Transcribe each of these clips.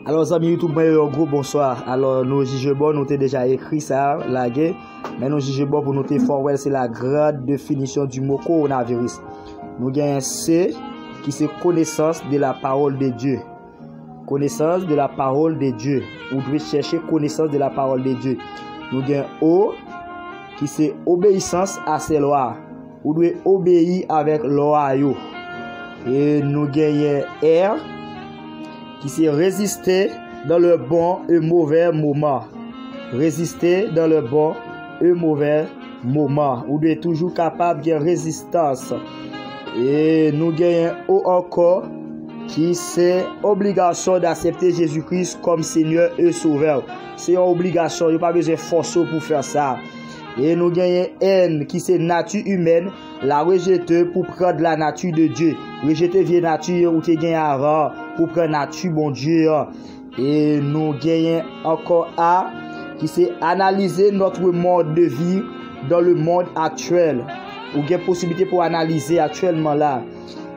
Alors, amis YouTube, un gros bonsoir. Alors, nous jugeons bon, nous avons déjà écrit ça, la guerre. Mais nous jugeons bon pour noter fort, c'est la grande définition du mot coronavirus. Nous avons un C qui c'est connaissance de la parole de Dieu. Connaissance de la parole de Dieu. Vous devez chercher connaissance de la parole de Dieu. Nous avons un O qui c'est obéissance à ses lois. Vous devez obéir avec loi. Et nous avons un R qui c'est résister dans le bon et mauvais moment. Résister dans le bon et mauvais moment. Vous devez toujours capable de résistance. Et nous gagnons encore qui c'est obligation d'accepter Jésus-Christ comme Seigneur et Sauveur. C'est une obligation, il n'y a pas besoin de force pour faire ça. Et nous gagnons N qui c'est nature humaine, la rejeter pour prendre la nature de Dieu. Rejeter vieille nature ou te gagné avant pour prendre la nature bon Dieu. Et nous gagnons encore A qui c'est analyser notre mode de vie dans le monde actuel. Ou gagne possibilité pour analyser actuellement là.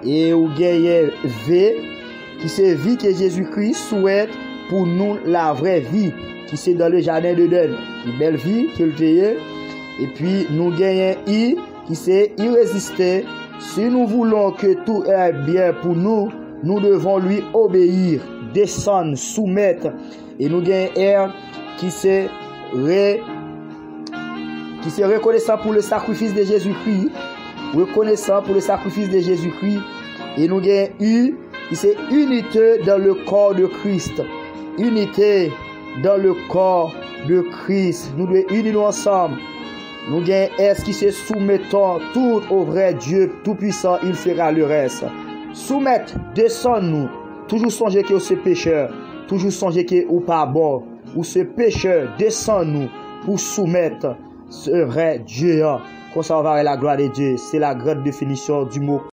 Et ou gagne V qui c'est vie que Jésus-Christ souhaite pour nous, la vraie vie qui c'est dans le jardin d'Éden. Une belle vie qu'il te. Et puis nous gagnons I qui c'est irrésister. Si nous voulons que tout est bien pour nous, nous devons lui obéir, descendre, soumettre. Et nous gagnons R qui c'est reconnaissant pour le sacrifice de Jésus-Christ. Reconnaissant pour le sacrifice de Jésus-Christ. Et nous gagnons U qui c'est unité dans le corps de Christ. Unité dans le corps de Christ. Nous devons unir ensemble. Nous gagnons S qui se soumettons tout au vrai Dieu tout-puissant, il fera le reste. Soumettre, descendre-nous. Toujours songer que ce pécheur, toujours songer que ou pas bon, ou ce pécheur, descend-nous pour soumettre ce vrai Dieu. Conserver la gloire de Dieu, c'est la grande définition du mot